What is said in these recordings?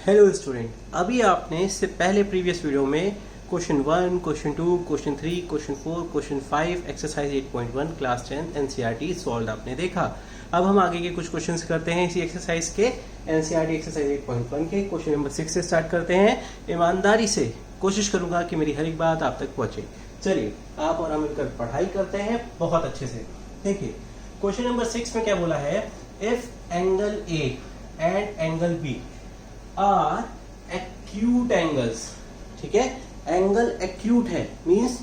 Hello student, अभी आपने इससे पहले प्रीवियस वीडियो में question 1, question 2, question 3, question 4, question 5, exercise 8.1 class 10 NCERT solve आपने देखा। अब हम आगे के कुछ क्वेश्चंस करते हैं इसी एक्सरसाइज के, एनसीईआरटी एक्सरसाइज 8.1 के। क्वेश्चन नंबर 6 से स्टार्ट करते हैं। ईमानदारी से कोशिश करूंगा कि मेरी हर एक बात आप तक पहुंचे। चलिए आप और हम मिलकर पढ़ाई करते हैं बहुत अच्छे से। देखिए क्वेश्चन नंबर 6 में क्या बोला है, if angle A and angle B are acute angles. ठीक है, एंगल एक्यूट है मींस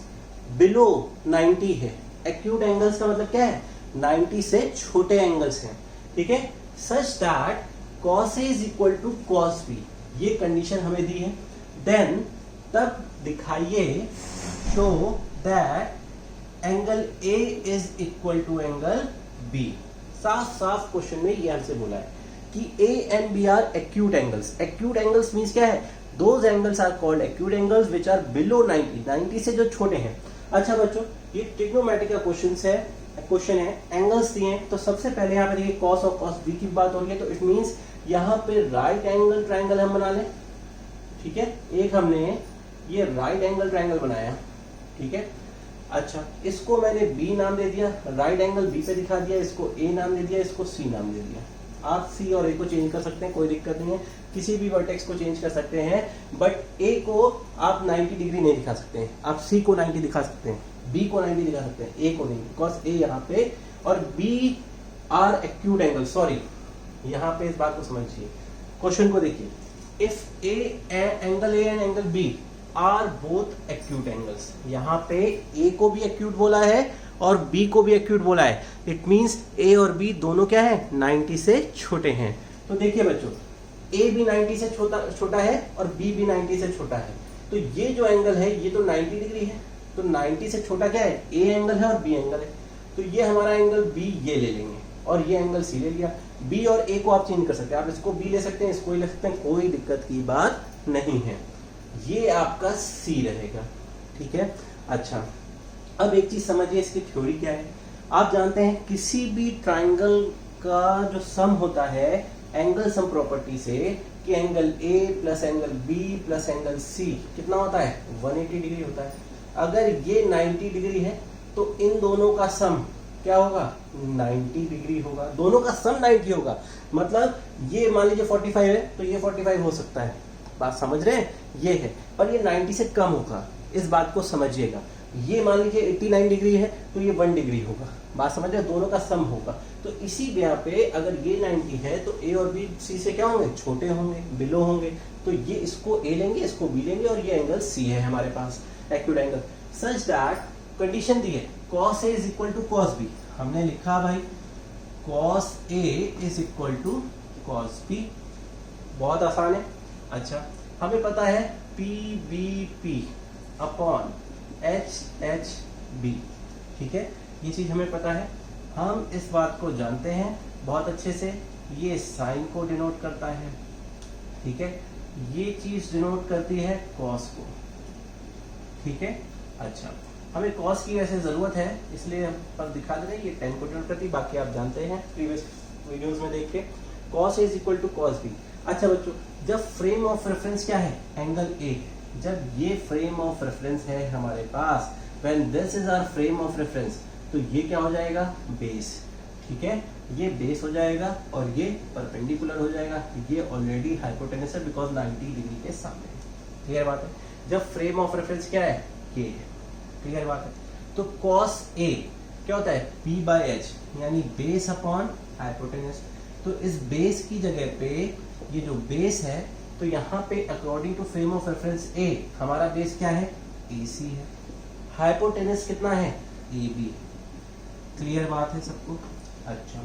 बिलो 90 है। एक्यूट एंगल्स का मतलब क्या है, 90 से छोटे एंगल्स हैं। ठीक है, such that cos A is equal to cos B, ये कंडीशन हमें दी है। देन तब दिखाइए show that angle A is equal to angle B। साफ साफ क्वेश्चन में ये हमसे बोला है कि A and B are acute angles. Acute angles means क्या है, those angles are called acute angles which are below 90, 90 से जो छोटे हैं। अच्छा बच्चों, ये ट्रिग्नोमेट्री का क्वेश्चन है, एंगल्स दिए हैं। तो सबसे पहले यहाँ पे देखिए cos और cos B की बात हो रही है, तो इट मींस यहाँ पे राइट एंगल ट्राइंगल हम बना लें। ठीक है, एक हमने ये राइट एंगल ट्राइंगल बनाया। ठीक है, अच्छा इसको मैंने B नाम दे दिया, राइट एंगल B पे दिखा दिया, इसको A नाम दे दिया, इसको C नाम दे दिया। आप सी और ए को चेंज कर सकते हैं, कोई दिक्कत नहीं है, किसी भी वर्टेक्स को चेंज कर सकते हैं, बट ए को आप 90 डिग्री नहीं दिखा सकते हैं। आप सी को 90 दिखा सकते हैं, बी को 90 दिखा सकते हैं, ए को नहीं, बिकॉज ए यहाँ पे और B are acute angle. Sorry, यहाँ पे इस बात को समझिए, क्वेश्चन को देखिए, if angle A and angle B are both acute angles. यहाँ पे ए को भी एक्यूट बोला है और B को भी एक्यूट बोला है। इट मींस A और B दोनों क्या है, 90 से छोटे हैं। तो देखिए बच्चों, A भी 90 से छोटा है और B भी 90 से छोटा है। तो ये जो एंगल है ये तो 90 डिग्री है। तो 90 से छोटा क्या है, A एंगल है और B एंगल है। तो ये हमारा एंगल B ये ले लेंगे और ये एंगल C ले लिया। B और A को आप चेंज कर सकते हैं, आप इसको B ले सकते हैं, इसको भी ले सकते हैं, कोई दिक्कत की बात नहीं है। ये आपका C रहेगा। ठीक है, अच्छा अब एक चीज समझिए, इसकी थ्योरी क्या है। आप जानते हैं किसी भी ट्राइंगल का जो सम होता है एंगल सम प्रॉपर्टी से, कि angle A plus angle B plus angle C कितना होता है, 180 डिग्री होता है। अगर ये 90 डिग्री है तो इन दोनों का सम क्या होगा, 90 डिग्री होगा। दोनों का सम 90 होगा, मतलब ये मान लीजिए 45 है तो ये 45 हो सकता है। बात समझ रहे हैं, ये है, पर ये 90 से कम होगा, इस बात को समझिएगा। ये मान लीजिए 89 डिग्री है तो ये 1 डिग्री होगा। बात समझ रहे हैं, दोनों का सम होगा। तो इसी यहाँ पे अगर ये 90 है तो A और B C से क्या होंगे, छोटे होंगे, बिलो होंगे। तो ये इसको A लेंगे, इसको B लेंगे और ये एंगल C है हमारे पास, acute angle. Such that condition दी है cos A is equal to cos B। हमने लिखा भाई cos A is equal to cos B, बहुत आसान है। अच्छा हमें पता है PBP अपॉन HHB। ठीक है, ये चीज हमें पता है, हम इस बात को जानते हैं बहुत अच्छे से। ये साइन को डिनोट करता है, ठीक है, ये चीज डिनोट करती है कॉस को। ठीक है, अच्छा हमें कॉस की वैसे जरूरत है इसलिए हम पर दिखा दे रहे हैं, ये टेन को डिनोट करती है, बाकी आप जानते हैं प्रीवियस वीडियोस में देख के। Cos is equal to cos B. अच्छा बच्चों, जब फ्रेम ऑफ रेफरेंस क्या है, एंगल ए, जब ये फ्रेम ऑफ रेफरेंस है हमारे पास, when this is our frame of reference, तो ये क्या हो जाएगा, बेस। ठीक है, ये बेस हो जाएगा और ये परपेंडिकुलर हो जाएगा। ये ऑलरेडी हाइपोटेनस है बिकॉज 90 डिग्री के सामने है। क्लियर बात है, जब फ्रेम ऑफ रेफरेंस क्या है, के है। क्लियर बात है, तो cos A क्या होता है, P बाय H, यानी बेस अपॉन हाइपोटेनस। तो इस बेस की जगह पे ये जो बेस है, तो यहाँ पे according to frame of reference A हमारा बेस क्या है, AC है। हाइपोटेनस कितना है, AB। क्लियर बात है सबको। अच्छा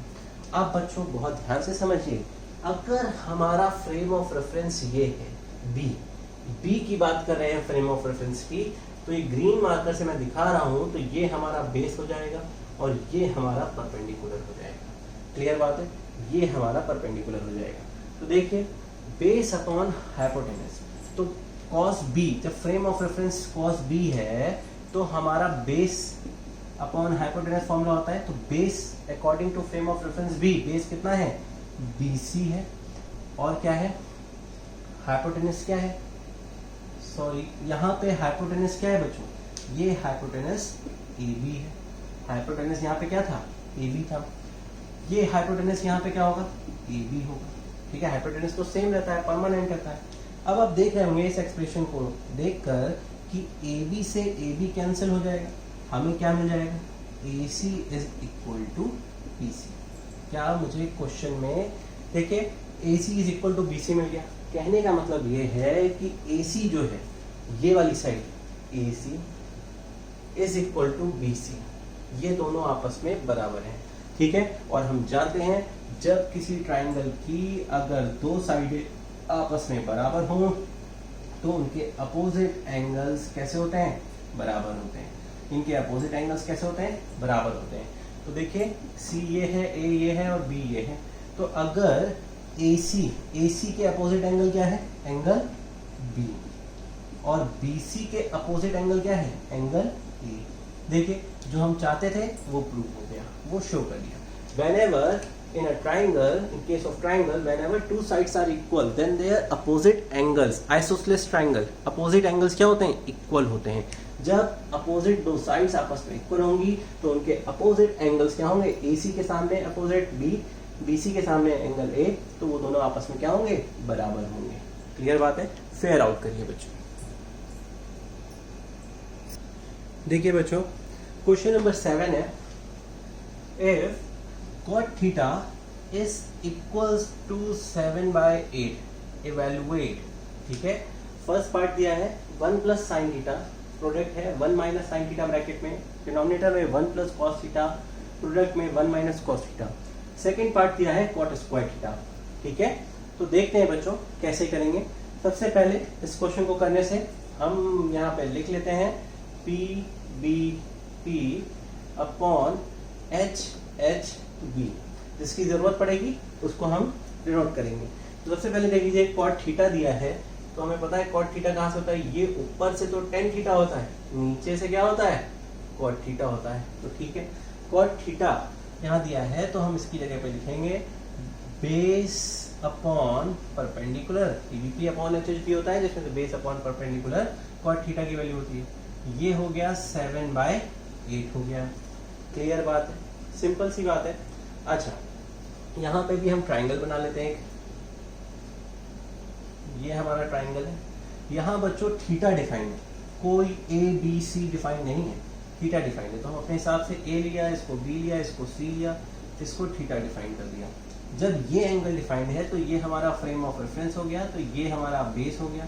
अब बच्चों बहुत ध्यान से समझिए, अगर हमारा फ्रेम ऑफ रेफरेंस ये है B की बात कर रहे हैं फ्रेम ऑफ रेफरेंस की, तो ये ग्रीन मार्कर से मैं दिखा रहा हूं, तो ये हमारा बेस हो जाएगा और ये हमारा परपेंडिकुलर हो जाएगा। क्लियर बात है, ये हमारा परपेंडिकुलर हो जाएगा। तो देखिए बेस अपॉन हाइपोटेनस, तो cos B, जब frame of reference cos B है तो हमारा बेस अपॉन हाइपोटेनस फॉर्मूला होता है। तो base according to frame of reference B, base कितना है, BC है और क्या है, हाइपोटेनस क्या है, सॉरी यहाँ पे हाइपोटेनस क्या है बच्चों, ये हाइपोटेनस AB है। हाइपोटेनस यहाँ पे क्या था, AB था। ये हाइपोटेनस यहाँ पे क्या होगा, AB होगा। ठीक है, हाइपोटेनस तो सेम रहता है, परमानेंट रहता है। अब आप देख रहे होंगे इस एक्सप्रेशन को देखकर कि AB से AB कैंसिल हो जाएगा, हमें क्या मिल जाएगा, AC is equal to BC। क्या मुझे क्वेश्चन में देखिए AC is equal to BC मिल गया। कहने का मतलब ये है कि AC जो है ये वाली side, AC is equal to BC, ये दोनों आपस में बराबर हैं। ठीक है, और हम जानते हैं जब किसी ट्राइंगल की अगर दो साइडें आपस में बराबर हों तो उनके अपोजिट एंगल्स कैसे होते हैं, बराबर होते हैं। इनके अपोजिट एंगल्स कैसे होते हैं, बराबर होते हैं। तो देखिए C ये है, A ये है और B ये है। तो अगर AC के अपोजिट एंगल क्या है, एंगल B, और BC के अपोजिट एंगल क्या है, एंगल A। देखिए जो हम चाहते थे वो प्रूव हो गया, वो शो कर दिया। Whenever in a triangle, in case of triangle, whenever two sides are equal, then their opposite angles, isosceles triangle, opposite angles क्या होते हैं, इक्वल होते हैं। जब अपोजिट दो साइड्स आपस में इक्वल होंगी तो उनके अपोजिट एंगल्स क्या होंगे, AC के सामने अपोजिट B, BC के सामने एंगल A, तो वो दोनों आपस में क्या होंगे, बराबर होंगे। क्लियर बात है, फेयर आउट करिए बच्चों। देखिए बच्चों क्वेश्चन नंबर 7 है, if cot theta is equals to 7/8 evaluate। ठीक है, फर्स्ट पार्ट दिया है 1 प्लस साइन थीटा, प्रोडक्ट है 1 माइनस साइन थीटा ब्रैकेट में, डिनोमिनेटर में 1 प्लस कॉस थीटा, प्रोडक्ट में 1 minus cos theta. Second part दिया है कॉट स्क्वायर थीटा। ठीक है, तो देखते हैं बच्चों कैसे करेंगे। सबसे पहले इस क्वेश्चन को करने से हम यहाँ पे लिख लेते हैं P अपॉन H B, जिसकी जरूरत पड़ेगी उसको हम डिनोट करेंगे। तो सबसे पहले देख लीजिए कॉट थीटा दिया है, तो हमें पता है कॉट थीटा कहाँ से होता है, ये ऊपर से तो टेन थीटा होता है, नीचे से क्या होता है, कॉट थीटा होता है। तो ठीक है, कॉट थीटा यहाँ दिया है तो हम इसकी जगह पे लिखेंगे base upon perpendicular, TVP upon HHP होता है जिसमें से base upon perpendicular cot theta की वैल्यू होती है। ये हो गया 7/8 हो गया। क्लियर बात है, सिंपल सी बात है। अच्छा, यहाँ पे भी हम ट्राइंगल बना लेते हैं एक, ये हमारा ट्राइंगल है। यहाँ बच्चों थीटा डिफाइंड है, कोई ABC डिफाइंड नहीं है, थीटा डिफाइंड है। तो हम अपने हिसाब से A लिया, इसको B लिया, इसको C लिया, इसको थीटा डिफाइन कर दिया। जब ये एंगल डिफाइंड है तो ये हमारा फ्रेम ऑफ रेफरेंस हो गया, तो ये हमारा बेस हो गया,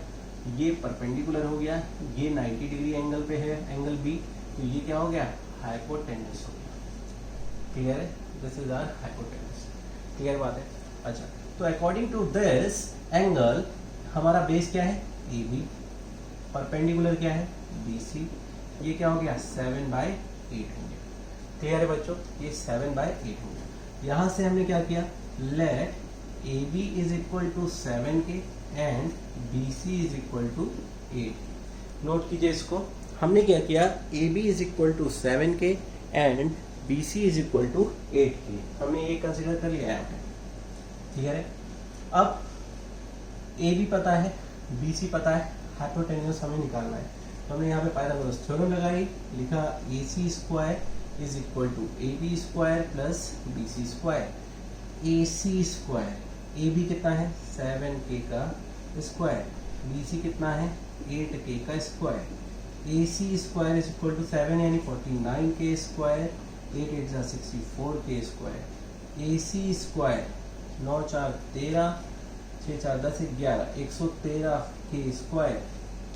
ये परपेंडिकुलर हो गया, ये 90 डिग्री एंगल पे है एंगल B, तो ये क्या हो गया, हाइपोटेनस हो गया। क्लियर है, this is our hypotenuse. Clear बात है। अच्छा, तो अकॉर्डिंग टू दिस एंगल हमारा बेस क्या है, AB, परपेंडिकुलर क्या है, BC, ये क्या हो गया 7/8 हो गया। क्लियर है बच्चों, ये 7/8 हो गया। यहाँ से हमने क्या किया, let AB is equal to 7K and BC is equal to 8। Note कीजिए इसको, हमने क्या किया, AB is equal to 7K and BC is equal to 8K, हमने ये कंसिडर कर लिया है। क्लियर है। अब AB पता है, BC पता है, हाइपोटेन्यूज हमें निकालना है। तो हमने यहाँ पे पाइथागोरस थ्योरम लगाई, लिखा AC square is equal to AB square plus BC square. AC square, AB कितना है 7K का स्क्वायर, BC कितना है 8K का square. AC square is equal to 7 यानी 49K स्क्वायर, 8 8 जा 64K square. AC square 9 4 13, 6 4 10 11, 113K square.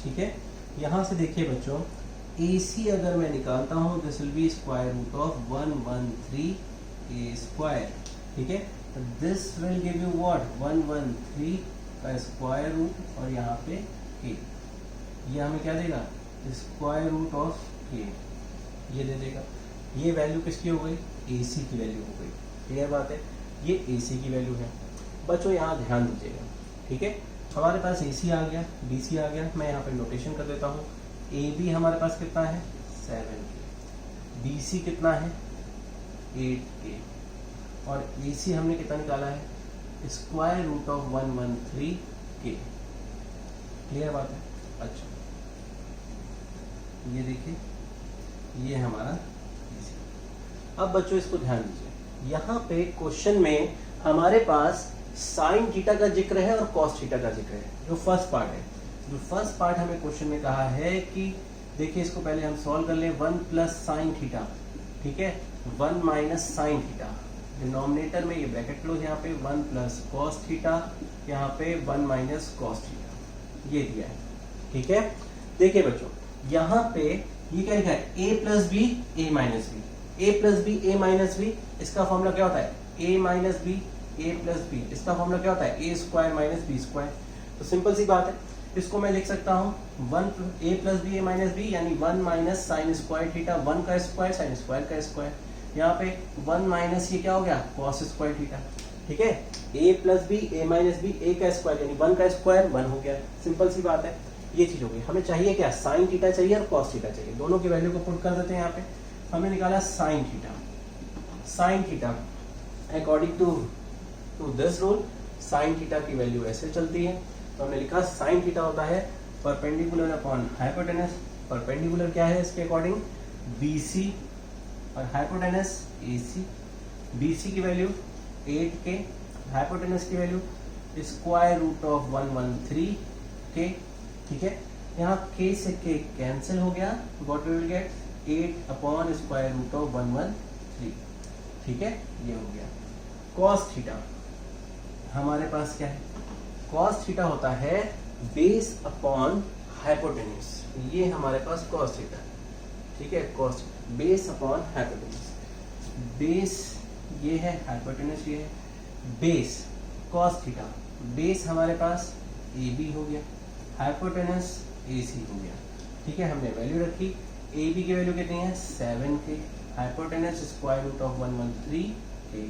ठीक है, यहाँ से देखिए बच्चों, AC अगर मैं निकालता हूँ this will be square root of 113K square. ठीक है, this will give you what 113 का स्क्वायर रूट और यहाँ पे K, ये हमें क्या देगा, स्क्वायर रूट ऑफ K, ये दे देगा। ये वैल्यू किसकी हो गई, AC की वैल्यू हो गई। क्लियर बात है, ये AC की वैल्यू है। बच्चों यहाँ ध्यान दीजिएगा। ठीक है, हमारे पास AC आ गया, BC आ गया, मैं यहाँ पे नोटेशन कर देता हूँ। AB हमारे पास कितना है 7K, BC कितना है 8K और AC हमने कितना निकाला है, square root of 113K। Clear बात है। अच्छा ये देखिए ये हमारा BC। अब बच्चों इसको ध्यान दीजिए, यहाँ पे क्वेश्चन में हमारे पास साइन थीटा का जिक्र है और कॉस थीटा का जिक्र है। जो फर्स्ट पार्ट है, जो फर्स्ट पार्ट हमें क्वेश्चन में कहा है कि देखिए इसको पहले हम सॉल्व कर ले, 1 प्लस साइन थीटा, ठीक है, 1 माइनस साइन थीटा, डिनोमिनेटर में ये ब्रैकेट क्लोज, यहाँ पे 1 प्लस कॉस थीटा, यहाँ पे 1 माइनस कॉस थीटा, ये दिया है, ठीक है। देखिए बच्चों यहाँ पे ये क्या लिखा है, a plus B A minus B, A plus B A minus B, इसका फॉर्मूला क्या होता है, a minus B A plus B, इसका फॉर्मूला क्या होता है, A square minus B square. तो सिंपल सी बात है, इसको मैं लिख सकता हूँ 1 a plus B A minus B, यानी 1 माइनस साइन स्क्वायर थीटा, 1 का स्क्वायर साइन स्क्वायर का स्क्वायर, यहाँ पे 1 माइनस ये क्या हो गया, कॉस स्क्वायर थीटा, ठीक है। a plus B A minus B, a का स्क्वायर यानी 1 का स्क्वायर 1 हो गया, सिंपल सी बात है। ये चीज हो गई। हमें चाहिए क्या, साइन थीटा चाहिए और कॉस थीटा चाहिए, दोनों की वैल्यू को पुट कर देते हैं। यहाँ पे हमने निकाला sine theta, sine theta according to this rule sine theta की वैल्यू ऐसे चलती है। तो हमने लिखा साइन थीटा होता है परपेंडिकुलर अपॉन हाइपोटेनस, परपेंडिकुलर क्या है इसके अकॉर्डिंग BC और हाइपोटेनस AC। BC की वैल्यू 8K, हाइपोटेनस की value square root of 113K, ठीक है। यहाँ K से K कैंसिल हो गया, what we will get 8 upon square root of 113, ठीक है, ये हो गया। कॉस थीटा हमारे पास क्या है, कॉस थीटा होता है बेस अपॉन हाइपोटेनस, ये हमारे पास कॉस थीटा, ठीक है, cos base upon hypotenuse, base ये है, हाइपोटेनस ये है, बेस कॉस थीटा, बेस हमारे पास AB हो गया, हाइपोटेनस AC हो गया, ठीक है। हमने वैल्यू रखी, AB की वैल्यू कितनी है 7K, hypotenuse square root of 113K,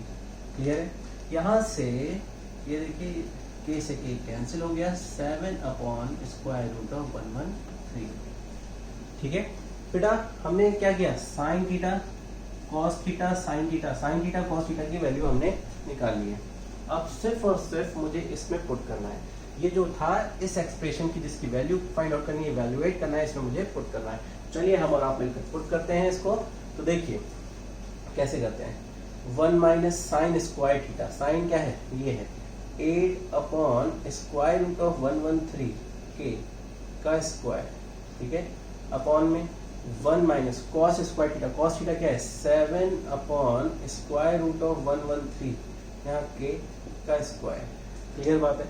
clear है। यहाँ से ये देखिए K से K कैंसिल हो गया, 7 अपॉन स्क्वायर रूट ऑफ 113, ठीक है। बेटा हमने क्या किया, sine theta cos theta sine theta, sine theta cos theta की वैल्यू हमने निकाल ली है। अब सिर्फ और सिर्फ मुझे इसमें पुट करना है, ये जो था इस एक्सप्रेशन की जिसकी वैल्यू फाइंड आउट करनी है, इवैल्यूएट करना है, इसमें मुझे पुट करना है। चलिए हम और आप मिलकर पुट करते हैं इसको। तो देखिए कैसे करते हैं, 1 minus sign square theta, sine क्या है ये है 8 upon square root of 113K का स्क्वायर, ठीक है, अपॉन में 1 minus cos square theta, cos theta क्या है 7 अपॉन स्क्वायर रूट ऑफ 113 यहाँ K का स्क्वायर, क्लियर बात है,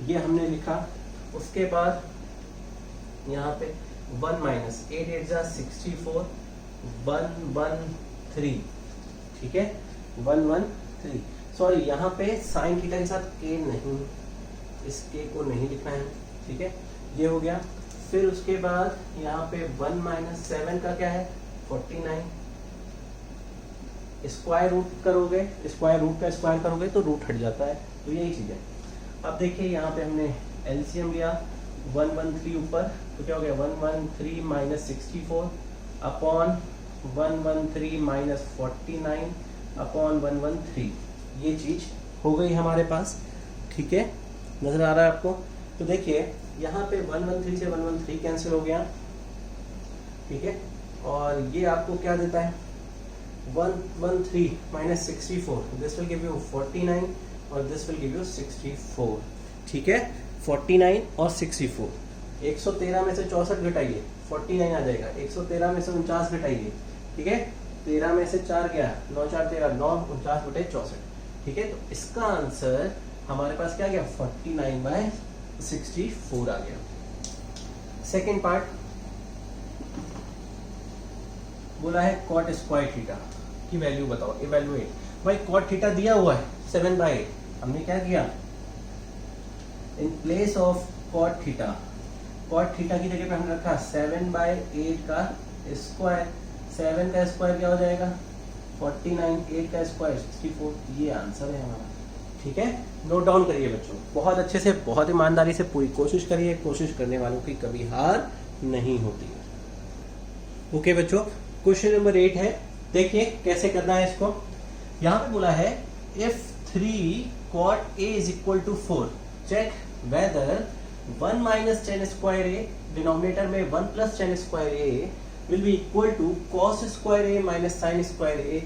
ये हमने लिखा। उसके बाद यहाँ पे 1 माइनस 8 8 जा 64 113, ठीक है, 113, सॉरी यहाँ पे साइन थीटा के साथ K नहीं, इस K को नहीं लिखना है, ठीक है, ये हो गया। फिर उसके बाद यहाँ पे 1 माइनस 7 का क्या है 49, स्क्वायर रूट करोगे, स्क्वायर रूट का स्क्वायर करोगे तो रूट हट जाता है, तो यही चीज है। अब देखिए यहाँ पे हमने एलसीएम लिया 113 ऊपर, तो क्या हो गया 113 माइनस 64 अपॉन 113 माइनस 49 अपॉन 113, ये चीज हो गई हमारे पास, ठीक है, नजर आ रहा है आपको। तो देखिए यहाँ पे 113 से 113 कैंसिल हो गया, ठीक है, और ये आपको क्या देता है 113 minus 64, this will give you 49 और दिस विल गिव यू 64, ठीक है, 49 और 64, 113 में से 64 घटाइए 49 आ जाएगा, 113 में से 49 घटाइए, ठीक है, 13 में से 4 गया 9 4 13 9 49 बटे 64, ठीक है। तो इसका आंसर हमारे पास क्या गया 49/64 आ गया। सेकेंड पार्ट बोला है कॉट स्क्वायर थीटा की वैल्यू बताओ, इवैल्यूएट। भाई कॉट थीटा दिया हुआ है 7/8, हमने क्या किया in place of cot theta, cot theta की जगह पे हमने रखा 7/8 का स्क्वायर, 7 का स्क्वायर क्या हो जाएगा 49, 8 का स्क्वायर 64, ये आंसर है हमारा, ठीक है। नोट डाउन करिए बच्चों, बहुत अच्छे से बहुत ईमानदारी से पूरी कोशिश करिए, कोशिश करने वालों की कभी हार नहीं होती है। ओके बच्चों, क्वेश्चन नंबर 8 है, देखिए कैसे करना है इसको। यहाँ पे बोला है if 3 cot A is equal to 4 check whether 1 minus tan square A, denominator में 1 plus tan square A will be equal to cos square A minus sign square A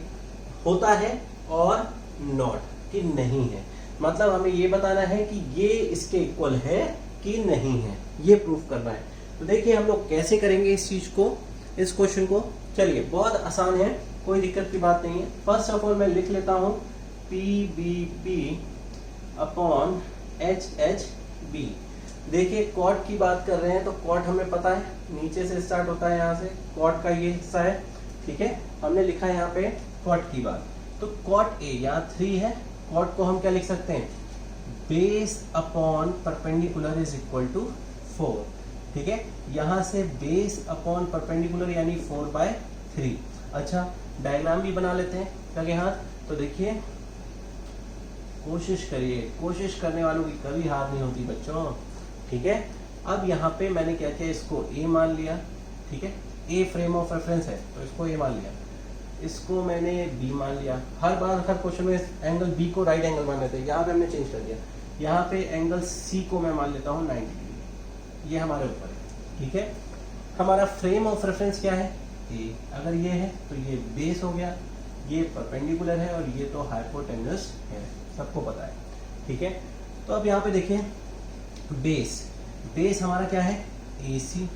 होता है और नॉट कि नहीं है। मतलब हमें ये बताना है कि ये इसके इक्वल है कि नहीं है, ये प्रूफ करना है। तो देखिए हम लोग कैसे करेंगे इस चीज को, इस क्वेश्चन को। चलिए बहुत आसान है, कोई दिक्कत की बात नहीं है। फर्स्ट ऑफ ऑल मैं लिख लेता हूं P B P upon H H B. देखिए कॉट की बात कर रहे हैं तो कॉट हमें पता है नीचे से स्टार्ट होता है, यहाँ से कॉट का ये हिस्सा है, ठीक है। हमने लिखा है यहाँ पे कॉट की बात, तो कॉट ए यहाँ 3 है, कॉट को हम क्या लिख सकते हैं, base upon perpendicular is equal to 4, ठीक है। यहां से बेस अपॉन परपेंडिकुलर यानी 4/3। अच्छा डायग्राम भी बना लेते हैं लगे हाथ। तो देखिए कोशिश करिए, कोशिश करने वालों की कभी हार नहीं होती बच्चों, ठीक है। अब यहाँ पे मैंने क्या किया, इसको ए मान लिया, ठीक है। ए फ्रेम ऑफ रेफरेंस है तो इसको ए मान लिया, इसको मैंने बी मान लिया। हर बार हर क्वेश्चन में एंगल बी को राइट एंगल मान लेते हैं, यहाँ पे हमने चेंज कर दिया। यहाँ पे एंगल सी को मैं मान लेता हूँ 90 डिग्री, ये हमारे ऊपर है, ठीक है। हमारा फ्रेम ऑफ रेफरेंस क्या है, ए। अगर ये है तो ये बेस हो गया, ये परपेंडिकुलर है और ये तो हाइपोटेन्यूस है, सबको पता है, ठीक है। तो अब यहाँ पे देखिए बेस, बेस हमारा क्या है ए सी,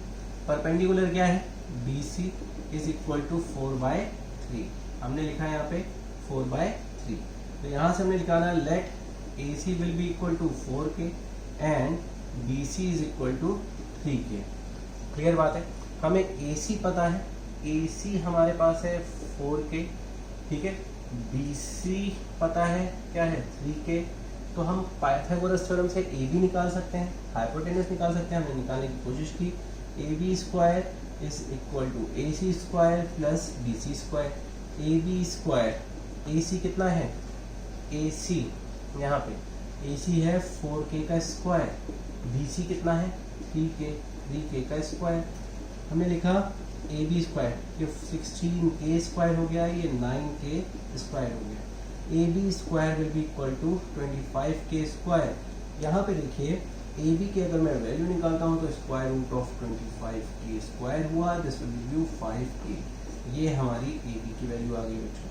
परपेंडिकुलर क्या है B C is equal to 4/3। हमने लिखा है यहाँ पे 4/3। तो यहाँ से हमने निकाला let A C will be equal to 4k and B C is equal to 3k। Clear बात है, हमें ए सी पता है, ए सी हमारे पास है 4k, ठीक है। बी सी पता है क्या है 3k। तो हम पाइथागोरस थ्योरम से ए बी निकाल सकते हैं, हाइपोटेनस निकाल सकते हैं। हमने निकालने की कोशिश की, A B square is equal to A C square plus B C square. A B square, A C कितना है, ए सी यहाँ पे ए सी है 4k का स्क्वायर, बी सी कितना है 3k का स्क्वायर। हमने लिखा ए बी स्क्वायर, ये 16k स्क्वायर हो गया, ये 9k स्क्वायर हो गया। A B square will be equal to 25k square. यहाँ पे देखिए ए बी की अगर मैं वैल्यू निकालता हूँ तो square root of 25k square हुआ, this will give you 5k। ये हमारी ए बी की वैल्यू आ गई बच्चों,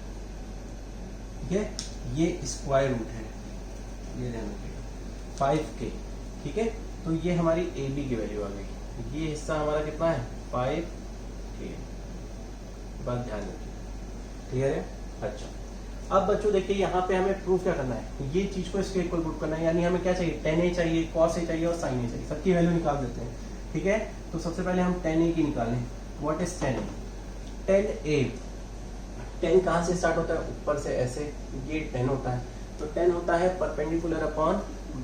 ठीक है। ये स्क्वायर रूट है, ये ध्यान रखिएगा 5k, ठीक है। तो ये हमारी ए बी की वैल्यू आ गई। ये हिस्सा हमारा कितना है 5k, बात ध्यान रखिए, क्लियर है। अच्छा अब बच्चों देखिए यहाँ पे हमें प्रूफ क्या करना है, ये चीज को इसके इक्वल प्रूफ करना है। यानी हमें क्या चाहिए, tan a चाहिए, cos a चाहिए और sin a चाहिए, सबकी वैल्यू निकाल देते हैं, ठीक है। तो सबसे पहले हम tan a की निकालें। What is tan a? tan a, tan कहाँ से स्टार्ट होता है, ऊपर से ऐसे, ये tan होता है। तो tan होता है परपेंडिकुलर अपॉन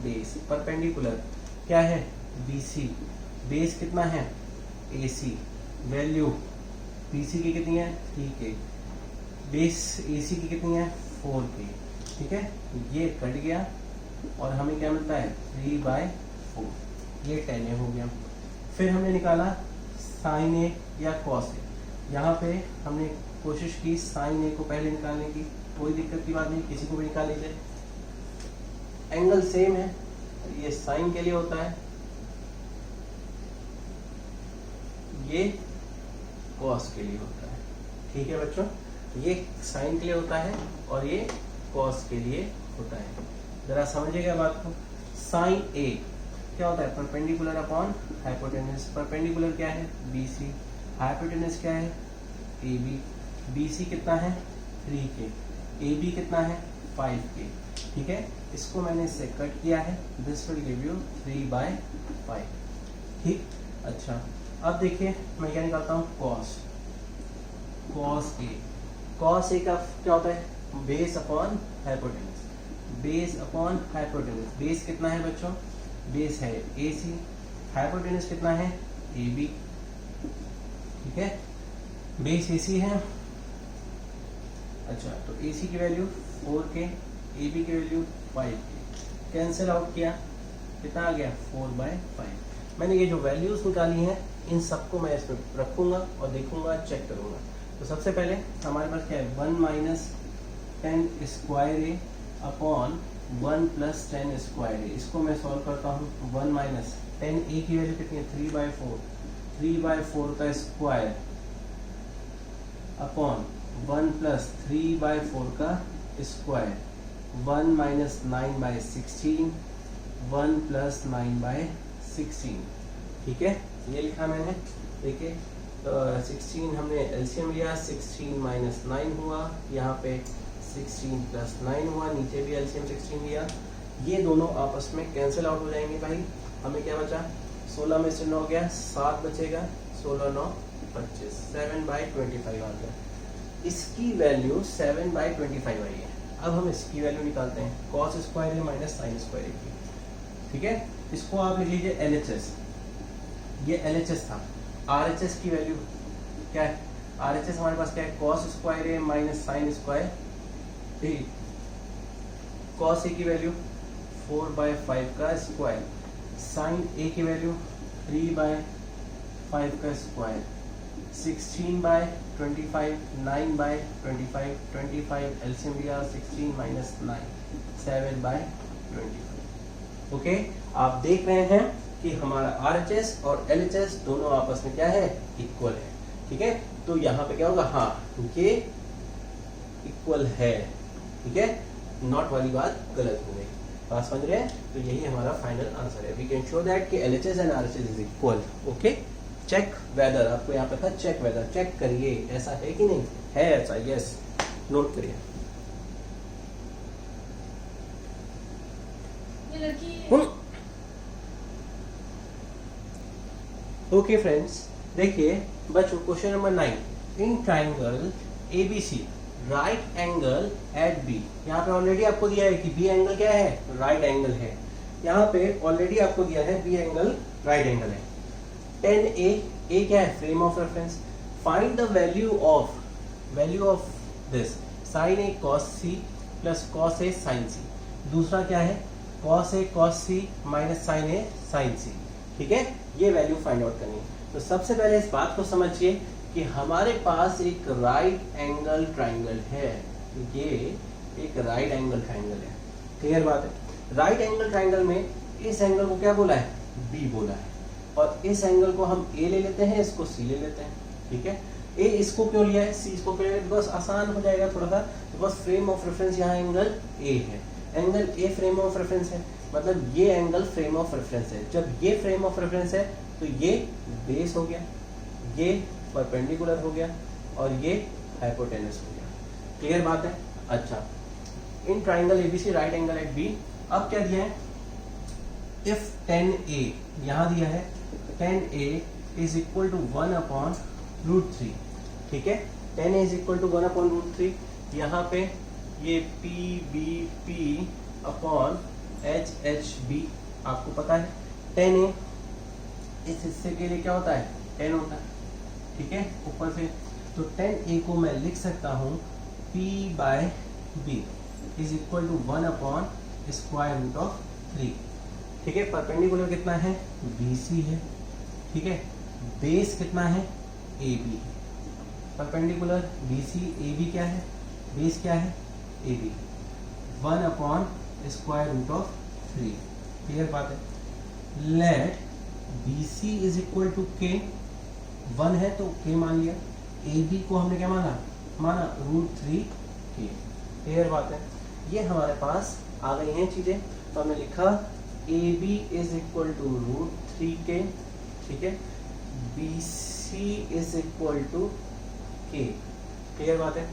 बेस। परपेंडिकुलर क्या है BC, बेस कितना है AC, वैल्यू BC की कितनी है 3k, बेस AC की कितनी है 4k, ठीक है। ये कट गया और हमें क्या मिलता है 3/4, ये tan a हो गया। फिर हमने निकाला sin a या cos a। यहाँ पे हमने कोशिश की sin a को पहले निकालने की, कोई दिक्कत की बात नहीं, किसी को भी निकाल लीजिए, एंगल सेम है। ये sin के लिए होता है, ये cos के लिए होता है, ठीक है बच्चों। ये साइन के लिए होता है और ये कॉस के लिए होता है। जरा समझिएगा बात को। साइन ए क्या होता है, परपेंडिकुलर अपॉन हाइपोटेनस। परपेंडिकुलर क्या है BC, हाइपोटेनस क्या है AB। BC कितना है 3k, AB कितना है 5k, ठीक है। इसको मैंने इससे कट किया है, दिस विल गिव यू 3/5, ठीक। अच्छा अब देखिए मैं क्या निकालता हूँ, cos A। cos A का क्या होता है, base upon hypotenuse, base upon hypotenuse. Base कितना है बच्चों, बेस है AC, हाइपोटेनस कितना है AB, ठीक है। बेस AC है, अच्छा तो AC की वैल्यू 4k, AB की वैल्यू 5k, कैंसिल आउट किया, कितना आ गया 4/5। मैंने ये जो वैल्यूज निकाली हैं इन सबको मैं इसमें रखूंगा और देखूंगा, चेक करूंगा। तो सबसे पहले हमारे पास क्या है 1 माइनस 10 स्क्वायर ए अपॉन 1 प्लस 10 स्क्वायर ए। इसको मैं सॉल्व करता हूँ, 1 माइनस 10a की वैल्यू कितनी है 3/4, 3/4 का स्क्वायर अपॉन 1 प्लस 3/4 का स्क्वायर, 1 माइनस 9/16, 1 प्लस 9/16। ठीक है, ये लिखा मैंने। देखिए तो 16 हमने एलसीएम लिया, 16 माइनस 9 हुआ, यहाँ पे 16 प्लस 9 हुआ, नीचे भी एलसीएम 16 लिया। ये दोनों आपस में कैंसिल आउट हो जाएंगे भाई। हमें क्या बचा, 16 में से 9 गया, 7 बचेगा, 16 9 25, 7/25 आ गया। इसकी वैल्यू 7/25 आई है। अब हम इसकी वैल्यू निकालते हैं, कॉस स्क्वायर है माइनस साइन स्क्वायर की। ठीक है, इसको आप लिख लीजिए LHS। ये LHS था। RHS की वैल्यू क्या है, RHS हमारे पास क्या है, कॉस स्क्वायर है माइनस साइन स्क्वायर। ठीक, कॉस ए की वैल्यू 4/5 का स्क्वायर, साइन ए की वैल्यू 3/5 का स्क्वायर, 16/25, 9/25, 25 एलसीएम लिया, 16 माइनस 9, 7/25। ओके, आप देख रहे हैं कि हमारा RHS और LHS दोनों आपस में क्या है, इक्वल है। ठीक है, तो यहाँ पे क्या होगा, हाँ ये इक्वल है। ठीक है, नॉट वाली बात गलत हो गई। बात समझ रहे हैं? तो यही हमारा फाइनल आंसर है। वी कैन शो दैट कि LHS and RHS is equal. Okay, check whether, आपको यहाँ पे था चेक वेदर, चेक करिए ऐसा है कि नहीं है, ऐसा यस, नोट करिए। ओके फ्रेंड्स, देखिए बच्चों question number 9, in triangle ABC right angle at B। यहाँ पे ऑलरेडी आपको दिया है कि B एंगल क्या है, राइट एंगल है। यहाँ पे ऑलरेडी आपको दिया है B एंगल राइट एंगल है। 10A, A क्या है, frame of reference. Find the value of this, sine A cos C plus cos A sin C। दूसरा क्या है, cos A cos C minus sine A sin C। ठीक है, ये value find out करनी है। तो सबसे पहले इस बात को समझिए कि हमारे पास एक राइट एंगल ट्राइंगल है। ये एक राइट एंगल ट्राइंगल है, क्लियर बात है। राइट एंगल ट्राइंगल में इस एंगल को क्या बोला है, B बोला है, और इस एंगल को हम A ले लेते हैं, इसको C ले लेते हैं। ठीक है, A इसको क्यों लिया है, C इसको क्यों लिया है, बस आसान हो जाएगा थोड़ा सा। तो बस फ्रेम ऑफ रेफरेंस यहाँ एंगल A है, angle A frame of reference है, मतलब ये एंगल फ्रेम ऑफ रेफरेंस है। जब ये फ्रेम ऑफ रेफरेंस है तो ये बेस हो गया, ये परपेंडिकुलर हो गया, और ये हाइपोटेनस हो गया। क्लियर बात है। अच्छा, in triangle ABC right angle at B, अब क्या दिया है, इफ 10A, यहाँ दिया है 10A इज इक्वल टू 1/√3। ठीक है, 10A इज इक्वल टू 1/√3। यहाँ पे ये PBP अपॉन HHB आपको पता है। 10A इस हिस्से के लिए क्या होता है, 10 होता है। ठीक है, ऊपर से तो 10A को मैं लिख सकता हूँ P/B इज इक्वल टू 1/√3। ठीक है, परपेंडिकुलर कितना है, BC है। ठीक है, बेस कितना है, AB। परपेंडिकुलर BC, AB क्या है, बेस क्या है, AB। 1/√3। क्लियर बात है। Let BC is equal to K, 1 है तो K मान लिया, AB को हमने क्या माना √3K। क्लियर बात है। ये हमारे पास आ गई हैं चीजें, तो हमने लिखा AB is equal to √3K। ठीक है, BC is equal to K। Clear बात है।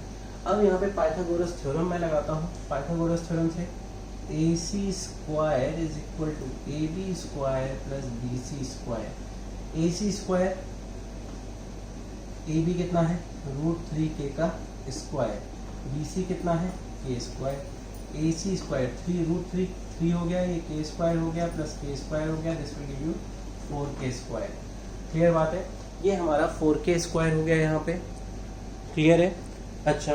अब यहाँ पे पाइथागोरस थ्योरम मैं लगाता हूँ। पाइथागोरस थ्योरम से AC square is equal to AB square plus BC square. AC square, AB कितना है, √3K का स्क्वायर, BC कितना है, K स्क्वायर। AC स्क्वायर 3√3 हो गया, ये K स्क्वायर हो गया प्लस K स्क्वायर हो गया, this will give you 4K square. Clear बात है। ये हमारा 4K स्क्वायर हो गया यहाँ पे, क्लियर है। अच्छा,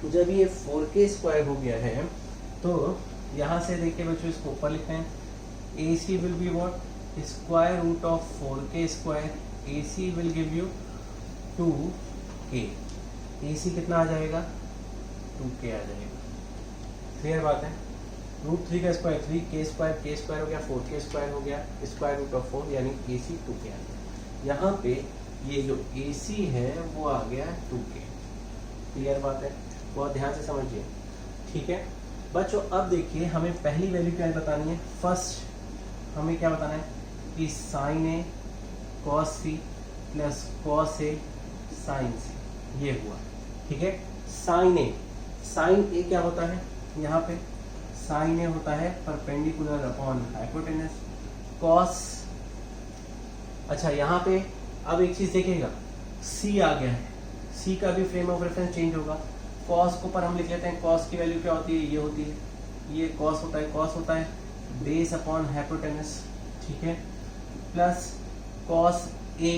जब ये 4K स्क्वायर हो गया है तो यहाँ से देखिए बच्चों, इसको ऊपर लिखते हैं, AC will be what, square root of 4K square. AC will give you 2K। AC कितना आ जाएगा, 2K आ जाएगा। क्लियर बात है। रूट 3 का स्क्वायर 3, के स्क्वायर हो गया 4, के स्क्वायर हो गया स्क्वायर रूट ऑफ 4 यानी AC 2k आ गया। यहाँ पे ये जो AC है वो आ गया 2k। क्लियर बात है, बहुत ध्यान से समझिए। ठीक है बच्चों, अब देखिए हमें पहली वैल्यू क्या बतानी है। फर्स्ट हमें क्या बताना है कि sign A cos C plus cos A sign सी, ये हुआ। ठीक है, साइन ए क्या होता है, यहाँ पे साइन ए होता है परपेंडिकुलर अपॉन हाइपोटेनस। कॉस, अच्छा यहाँ पे अब एक चीज देखिएगा, सी आ गया है, सी का भी फ्रेम ऑफ रेफरेंस चेंज होगा। कॉस को पर हम लिख लेते हैं, कॉस की वैल्यू क्या होती है, ये होती है, ये कॉस होता है बेस अपॉन हाइपोटेनस। ठीक है, plus cos A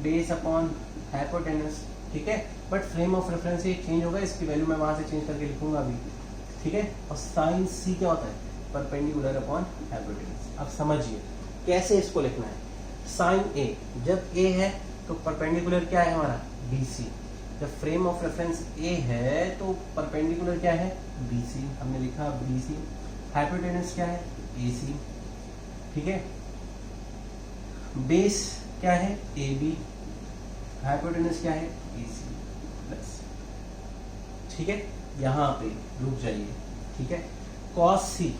base upon hypotenuse. ठीक है, बट फ्रेम ऑफ रेफरेंस से चेंज होगा, इसकी वैल्यू मैं वहां से चेंज करके लिखूंगा अभी। ठीक है, और साइन सी क्या होता है, परपेंडिकुलर अपॉन हाइपोटेनस। अब समझिए कैसे इसको लिखना है। साइन ए, जब ए है तो परपेंडिकुलर क्या है हमारा, BC। जब फ्रेम ऑफ रेफरेंस ए है तो परपेंडिकुलर क्या है, BC, हमने लिखा BC। हाइपोटेनस क्या है, AC। ठीक है, बेस क्या है, AB, हाइपोटेनस क्या है, AC प्लस। ठीक है, यहाँ पे रुक जाइए। ठीक है, cos C,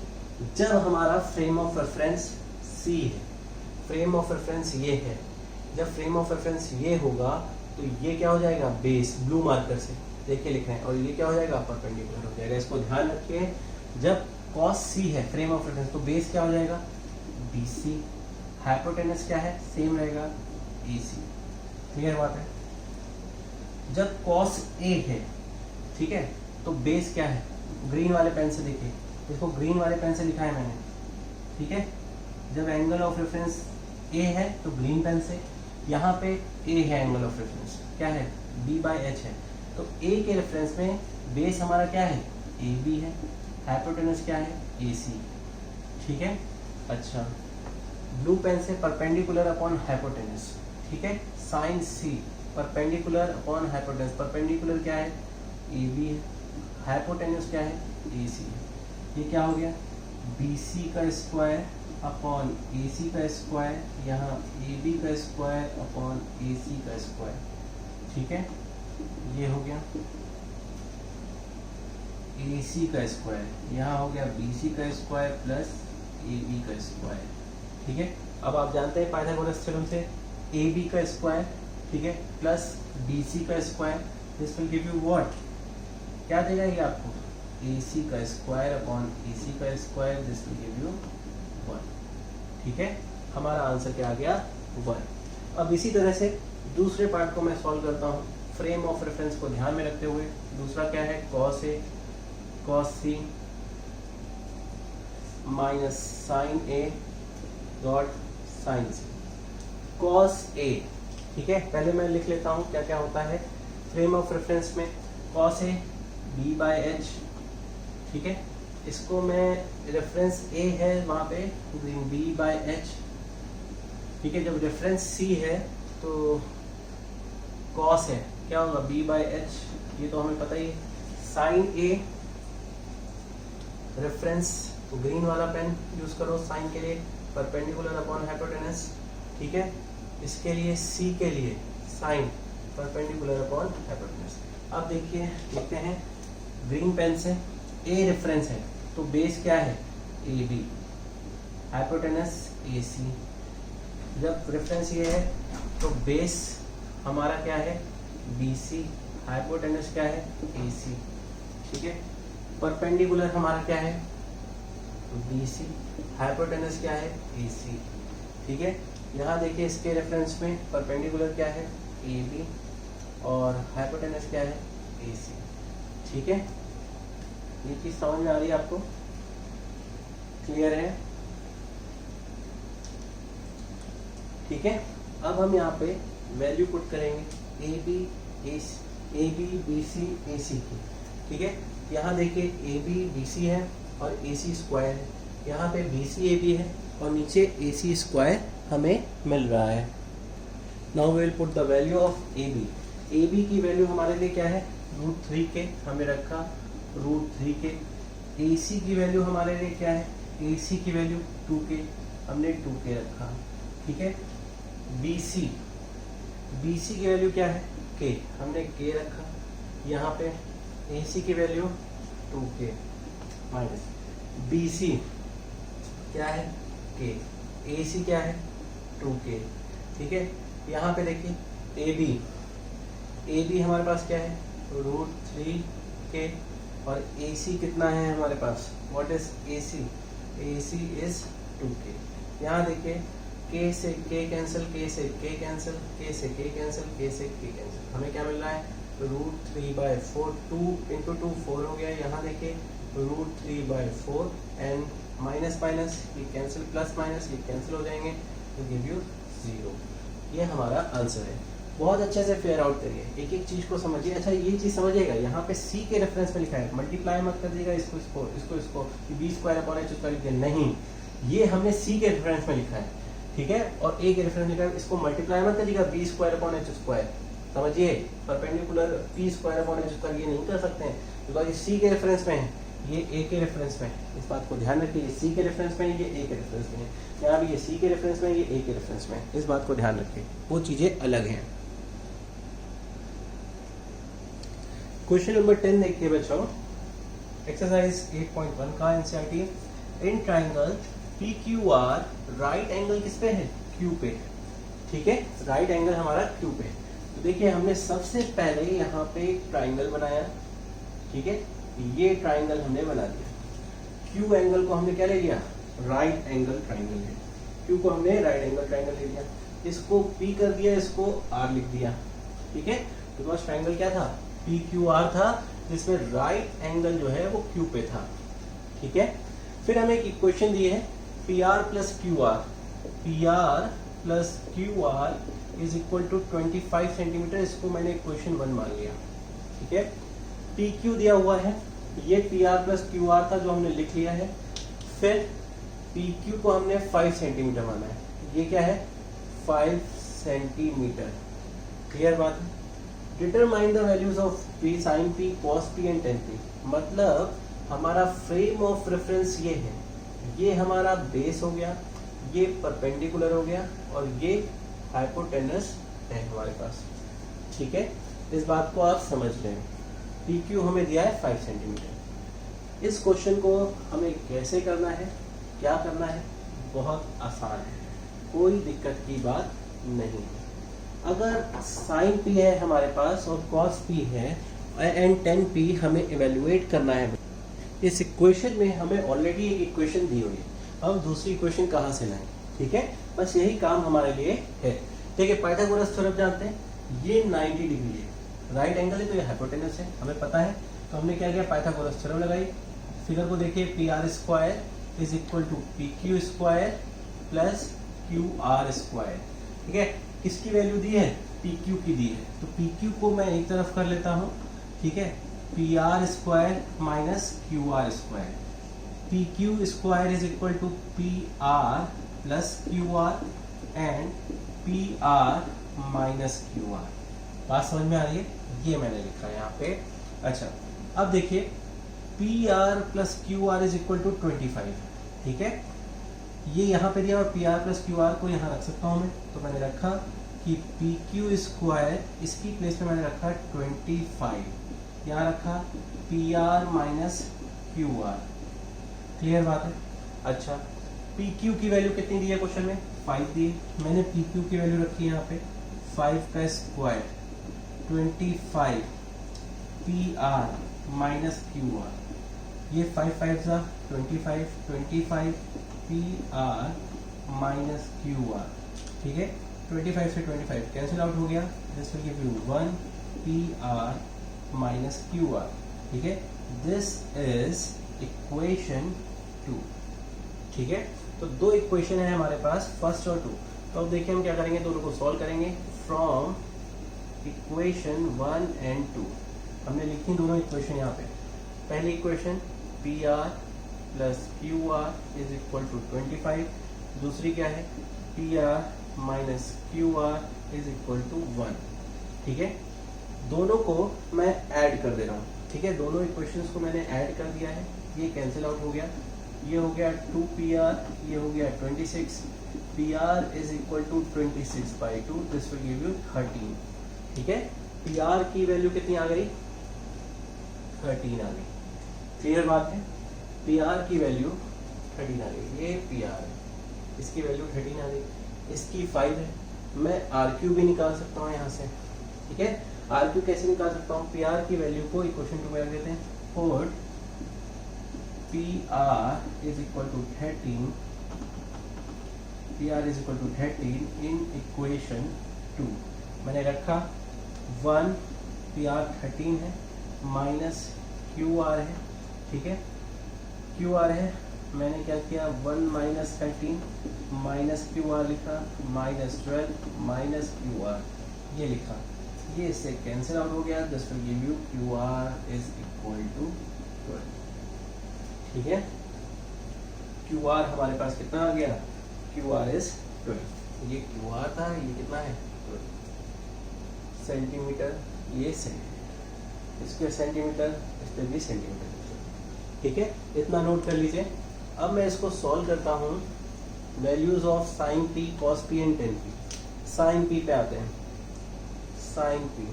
जब हमारा फ्रेम ऑफ रेफरेंस C है, फ्रेम ऑफ रेफरेंस ये है, जब फ्रेम ऑफ रेफरेंस ये होगा तो ये क्या हो जाएगा, बेस, ब्लू मार्कर से देखिए लिख रहे हैं, और ये क्या हो जाएगा, परपेंडिकुलर हो जाएगा। इसको ध्यान रखिए, जब cos C है फ्रेम ऑफ रेफरेंस तो बेस क्या हो जाएगा, BC। हाइपोटेनस क्या है, सेम रहेगा, AC। क्लियर बात है। जब cos A है, ठीक है, तो बेस क्या है, ग्रीन वाले पेन से देखिए, इसको ग्रीन वाले पेन से लिखा है मैंने। ठीक है, जब एंगल ऑफ रेफरेंस A है तो ग्रीन पेन से, यहाँ पे A है एंगल ऑफ रेफरेंस, क्या है, B/H है, तो A के रेफरेंस में बेस हमारा क्या है, AB है, हाइपोटेनस क्या है, AC। ठीक है, अच्छा ब्लू पेन से परपेंडिकुलर अपॉन हाइपोटेनस। ठीक है, sine C perpendicular upon hypotenuse, perpendicular क्या है, AB है, हाइपोटेनस क्या है, AC है। ये क्या हो गया, BC का स्क्वायर अपॉन AC का स्क्वायर, यहाँ AB का स्क्वायर अपॉन AC का स्क्वायर। ठीक है, ये हो गया AC का स्क्वायर, यहाँ हो गया BC का स्क्वायर प्लस AB का स्क्वायर। ठीक है, अब आप जानते हैं पाइथागोरस थ्योरम से, AB का स्क्वायर, ठीक है, प्लस BC का square, this will give you what, क्या देगा ये आपको, AC का स्क्वायर अपॉन AC का square, this will give you 1। ठीक है, हमारा आंसर क्या आ गया, 1। अब इसी तरह से दूसरे पार्ट को मैं सॉल्व करता हूँ, फ्रेम ऑफ रेफरेंस को ध्यान में रखते हुए। दूसरा क्या है, cos A cos C minus sine A dot sine C। cos A, ठीक है, पहले मैं लिख लेता हूँ क्या क्या होता है फ्रेम ऑफ रेफरेंस में। cos A B/H, ठीक है, इसको मैं रेफरेंस A है वहाँ पे B/H। ठीक है, जब रेफरेंस C है तो cos है, क्या होगा, B/H, ये तो हमें पता ही है। साइन A, रेफरेंस ग्रीन वाला पेन यूज करो साइन के लिए, परपेंडिकुलर अपॉन हाइपोटेनस। ठीक है, इसके लिए C के लिए साइन परपेंडिकुलर अपॉन हाइपोटेनस। अब देखिए लिखते हैं ग्रीन पेन से, A रेफरेंस है तो बेस क्या है, AB, हाइपोटेनस AC। जब रेफरेंस ये है तो बेस हमारा क्या है, BC, हाइपोटेनस क्या है, AC। ठीक है, परपेंडिकुलर हमारा क्या है, BC, हाइपोटेनस क्या है, AC। ठीक है, यहाँ देखिए इसके रेफरेंस में परपेंडिकुलर क्या है, AB, और हाइपोटेनस क्या है, AC। ठीक है, ये चीज समझ में आ रही है आपको, क्लियर है। ठीक है, अब हम यहाँ पे वैल्यू पुट करेंगे AB BC AC की। ठीक है, यहाँ देखिए AB BC है और AC स्क्वायर है, यहाँ पे BC AB है और नीचे AC स्क्वायर हमें मिल रहा है। Now we will put the value of AB की वैल्यू हमारे लिए क्या है, √3 के, हमें रखा √3 के। AC की वैल्यू हमारे लिए क्या है, AC की वैल्यू 2K, हमने 2K रखा, ठीक है। BC की वैल्यू क्या है, K, हमने K रखा, यहाँ पे AC की वैल्यू 2K माइनस BC क्या है K, AC क्या है 2K, ठीक है। यहाँ पे देखिए AB हमारे पास क्या है √3K और AC कितना है हमारे पास, what is AC is 2K। यहाँ देखिए K से K कैंसिल, K से K कैंसिल, K से K कैंसिल, K से K कैंसिल, हमें क्या मिल रहा है √3/4, 2 × 2 4 हो गया। यहाँ देखिए √3/4 एंड माइनस माइनस ये कैंसिल, प्लस माइनस ये कैंसिल हो जाएंगे, तो गिव यू 0। ये हमारा आंसर है। बहुत अच्छे से फेयर आउट करिए, एक एक चीज को समझिए। अच्छा ये चीज समझिएगा, यहाँ पे C के रेफरेंस में लिखा है, मल्टीप्लाई मत कर दीजिएगा इसको B²/h² नहीं, ये हमने C के रेफरेंस में लिखा है, ठीक है। और A के रेफरेंस में लिखा है, इसको मल्टीप्लाई मत करिएगा B²/h², समझिए। परपेंडिकुलर P²/h² ये नहीं कर सकते हैं, बिकॉज ये C के रेफरेंस में है, ये A के रेफरेंस में है। इस बात को ध्यान रखिए, ये C के रेफरेंस में है, ये A के रेफरेंस में है। यहाँ भी ये C के रेफरेंस में है, ये A के रेफरेंस में है। इस बात को ध्यान रखिए, वो चीजें अलग हैं। क्वेश्चन नंबर 10 देखिए बच्चों, एक्सरसाइज 8.1 का NCERT. In triangle PQR right angle किस पे है, Q पे, ठीक है। राइट एंगल हमारा Q पे। तो देखिए हमने सबसे पहले यहाँ पे एक ट्राइंगल बनाया, ठीक है। ये ट्राइंगल हमने बना दिया, Q एंगल को हमने क्या ले लिया, राइट एंगल ट्राइंगल है। Q को हमने राइट एंगल ट्राइंगल ले लिया, इसको P कर दिया, इसको R लिख दिया, ठीक है। बिकॉज ट्राइंगल क्या था, PQR था, जिसमें राइट एंगल जो है वो Q पे था, ठीक है। फिर हमें एक इक्वेशन दी है PR + QR, PR + QR is equal to 25 centimetre. इसको मैंने इक्वेशन 1 मान लिया, ठीक है। PQ दिया हुआ है, ये PR + QR था जो हमने लिख लिया है। फिर PQ को हमने 5 सेंटीमीटर माना है, ये क्या है 5 सेंटीमीटर, क्लियर बात है। Determine the values of P, sin P, cos P and tan P, मतलब हमारा फ्रेम ऑफ रेफरेंस ये है, ये हमारा बेस हो गया, ये परपेंडिकुलर हो गया और ये हाइपोटेनस है हमारे पास, ठीक है। इस बात को आप समझ लें। PQ हमें दिया है 5 सेंटीमीटर। इस क्वेश्चन को हमें कैसे करना है, क्या करना है, बहुत आसान है, कोई दिक्कत की बात नहीं है। अगर sin P है हमारे पास और cos P है एंड tan P हमें इवेल्युएट करना है, इस इक्वेशन में हमें ऑलरेडी एक इक्वेशन दी हुई है, अब दूसरी इक्वेशन कहाँ से लाएं, ठीक है। बस यही काम हमारे लिए है, ठीक है। पाइथागोरस थ्योरम जानते हैं, ये 90 डिग्री है, राइट एंगल है तो ये हाइपोटेनस है, हमें पता है। तो हमने क्या किया, पाइथागोरस थ्योरम लगाई। फिगर को देखिए, PR² is equal to PQ² plus QR², ठीक है। किसकी वैल्यू दी है, PQ की दी है, तो PQ को मैं एक तरफ कर लेता हूँ, ठीक है। PR² minus QR², PQ² is equal to PR plus QR and PR minus QR। बात समझ में आ रही है, ये मैंने लिखा है यहाँ पे। अच्छा अब देखिए, PR plus QR is equal to 25, ठीक है। ये यहाँ पे दिया और PR प्लस QR को यहाँ रख सकता हूँ मैं, तो मैंने रखा कि PQ², इसकी प्लेस में मैंने रखा 25, यहाँ रखा PR माइनस QR, क्लियर बात है। अच्छा PQ की वैल्यू कितनी दी है क्वेश्चन में, 5 दी है, मैंने PQ की वैल्यू रखी है यहाँ पे 5 का स्क्वायर, 25 PR माइनस QR, ये 5 5 सा 25, 25 PR माइनस QR, ठीक है। 25 से 25 कैंसिल आउट हो गया, this will give you 1 PR minus QR, ठीक है। दिस इज इक्वेशन 2, ठीक है। तो दो इक्वेशन है हमारे पास, फर्स्ट और 2। तो अब देखिए हम क्या करेंगे, दोनों को सॉल्व करेंगे फ्रॉम इक्वेशन 1 एंड 2। हमने लिखी दोनों इक्वेशन यहाँ पे। पहली equation PR plus QR is equal to 25, दूसरी क्या है PR minus QR is equal to 1, ठीक है। दोनों को मैं ऐड कर दे रहा हूँ, ठीक है। दोनों इक्वेशंस को मैंने ऐड कर दिया है, ये कैंसिल आउट हो गया, ये हो गया 2PR, ये हो गया 26, PR is equal to 26/2, this will give you 13। ठीक है, PR की वैल्यू कितनी आ गई, 13 आ गई। क्लियर बात है, PR की वैल्यू 13 आ गई, ये PR है, इसकी वैल्यू 13 आ गई, इसकी 5 है। मैं RQ भी निकाल सकता हूँ यहाँ से। ठीक है, RQ कैसे निकाल सकता हूँ, PR की वैल्यू को इक्वेशन 2 में रख देते हैं, put PR is equal to 13, PR is equal to 13 in equation 2। मैंने रखा 1, PR 13 है, माइनस QR है। ठीक है, QR है, मैंने क्या किया 1 माइनस 13 माइनस QR लिखा, माइनस 12 माइनस QR ये लिखा, ये इससे कैंसिल आउट हो गया, this will give you QR is equal to 12। ठीक है, QR हमारे पास कितना आ गया, QR इज 12, ये QR था, ये कितना है 12 सेंटीमीटर, ये सेंटीमीटर, इसके सेंटीमीटर, इस पे भी सेंटीमीटर। ठीक है, इतना नोट कर लीजिए। अब मैं इसको सॉल्व करता हूँ, values of sine P, cos P and tan P। Sine P पे आते हैं, sine P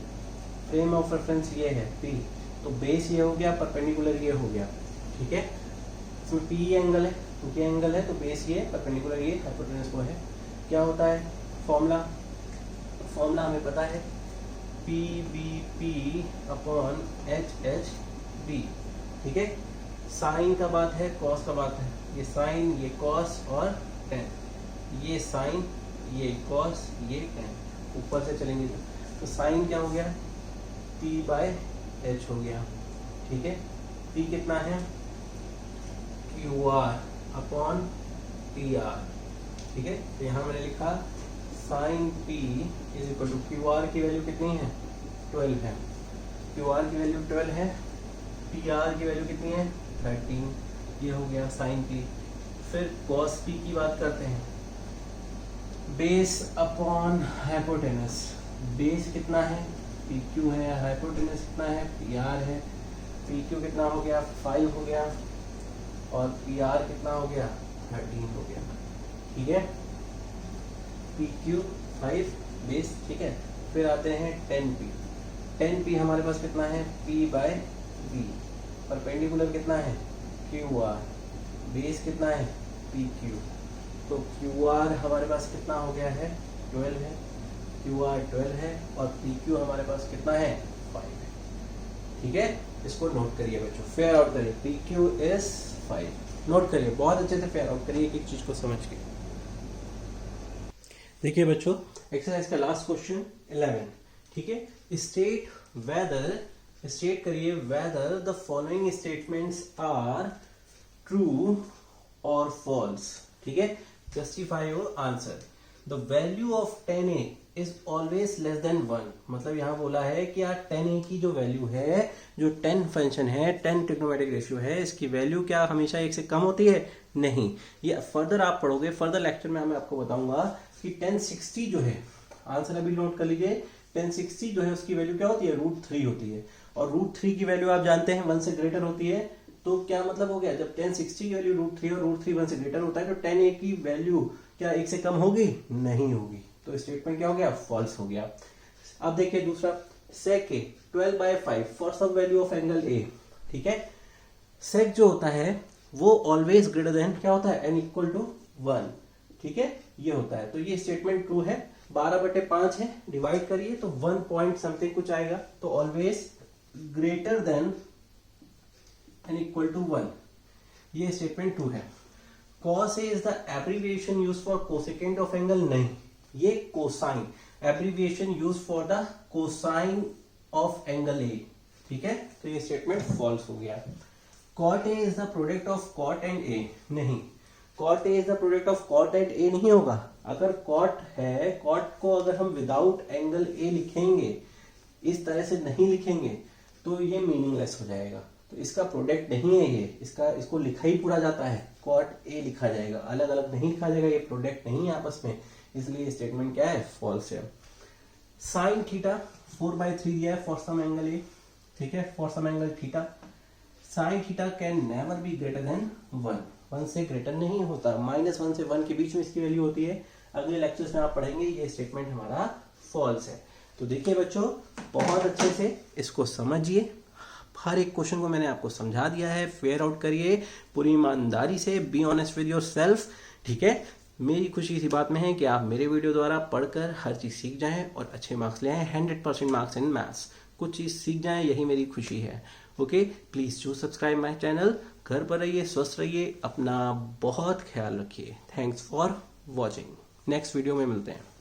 frame of reference ये है P, तो बेस ये हो गया, परपेंडिकुलर ये हो गया। ठीक है, इसमें P एंगल है, ये एंगल है, तो बेस ये, परपेंडिकुलर ये, हाइपोटेनस वो है। क्या होता है फॉर्मूला, फॉर्मूला हमें पता है PBP अपॉन HHB। ठीक है, साइन का बात है, कॉस का बात है, ये साइन, ये कॉस और टेन, ये साइन, ये कॉस, ये टेन, ऊपर से चलेंगे तो साइन क्या हो गया, P/H हो गया। ठीक है, P कितना है, QR अपॉन PR। ठीक है, तो यहाँ मैंने लिखा sine P is equal to QR की वैल्यू कितनी है, 12 है, QR की वैल्यू 12 है, PR की वैल्यू कितनी है 13, ये हो गया साइन P। फिर cos P की बात करते हैं, बेस अपॉन हाइपोटेनस, बेस कितना है PQ है, हाइपोटेनस कितना है PR है, PQ कितना हो गया 5 हो गया, और PR कितना हो गया 13 हो गया। ठीक है, PQ 5 बेस। ठीक है, फिर आते हैं 10P, 10P हमारे पास कितना है P/B, परपेंडिकुलर कितना है QR, बेस कितना है PQ, तो QR हमारे पास कितना हो गया है 12 है, QR 12 है, और PQ हमारे पास कितना है 5 है। ठीक है, इसको नोट करिए बच्चों, फेयर आउट करिए, PQ इज 5, नोट करिए, बहुत अच्छे से फेयर आउट करिए एक चीज को समझ के। देखिए बच्चों, एक्सरसाइज का लास्ट क्वेश्चन 11। ठीक है, स्टेट वेदर, स्टेट करिए whether the following statements are true और फॉल्स। ठीक है, justify your answer. The value of 10A is always less than 1, मतलब यहाँ बोला है कि यार 10A की जो वैल्यू है, जो 10 फंक्शन है, 10 ट्रिग्नोमेट्रिक रेशियो है, इसकी वैल्यू क्या हमेशा 1 से कम होती है, नहीं। ये फर्दर आप पढ़ोगे, फर्दर लेक्चर में मैं आपको बताऊंगा कि 1060 जो है, आंसर अभी नोट कर लीजिए, 1060 जो है उसकी वैल्यू क्या होती है, √3 होती है, और √3 की वैल्यू आप जानते हैं 1 से ग्रेटर होती है। तो क्या मतलब हो गया, जब 1060 की वैल्यू √3 और √3 1 से ग्रेटर होता है, तो 10A की वैल्यू क्या 1 से कम होगी, नहीं होगी, तो स्टेटमेंट क्या हो गया, फॉल्स हो गया। अब देखिए दूसरा, sec A 12/5 for some value of angle A। ठीक है, sec जो होता है वो ऑलवेज ग्रेटर देन क्या होता है, n = 1। ठीक है, ये होता है, तो ये स्टेटमेंट ट्रू है। 12/5 है, डिवाइड करिए तो 1 पॉइंट समथिंग कुछ आएगा, तो ऑलवेज ग्रेटर देन n = 1, ये स्टेटमेंट ट्रू है। cos A is the abbreviation use for cosecant of angle, नहीं, ये cosine, abbreviation use for the cosine of angle A। ठीक है, तो ये स्टेटमेंट फॉल्स हो गया। cot A is the product of cot and A, नहीं, cot A is the product of cot and A नहीं होगा। अगर cot है, cot को अगर हम विदाउट एंगल A लिखेंगे, इस तरह से नहीं लिखेंगे, तो ये मीनिंगलेस हो जाएगा, तो इसका प्रोडक्ट नहीं है ये, इसको लिखा ही पूरा जाता है, cot A लिखा जाएगा, अलग अलग नहीं लिखा जाएगा, ये प्रोडक्ट नहीं है आपस में, इसलिए स्टेटमेंट क्या है, फॉल्स है। sin θ 4/3 दिया है फॉर सम एंगल A। ठीक है, for some angle theta, sine theta can never be greater than 1 से ग्रेटर नहीं होता, -1 से 1 के बीच में इसकी वैल्यू होती है। अगले लेक्चर्स में आप पढ़ेंगे ये स्टेटमेंट हमारा फॉल्स है। तो देखिए बच्चों, बहुत अच्छे से इसको समझिए, हर एक क्वेश्चन को मैंने आपको समझा दिया है। फेयर आउट करिए पूरी ईमानदारी से, be honest with your self, ठीक है। मेरी खुशी इसी बात में है कि आप मेरे वीडियो द्वारा पढ़कर हर चीज सीख जाएं और अच्छे मार्क्स ले आए, 100% मार्क्स इन मैथ्स, कुछ चीज सीख जाएं, यही मेरी खुशी है। Okay, please do subscribe my channel. घर पर रहिए, स्वस्थ रहिए, अपना बहुत ख्याल रखिए। Thanks for watching. Next video में मिलते हैं।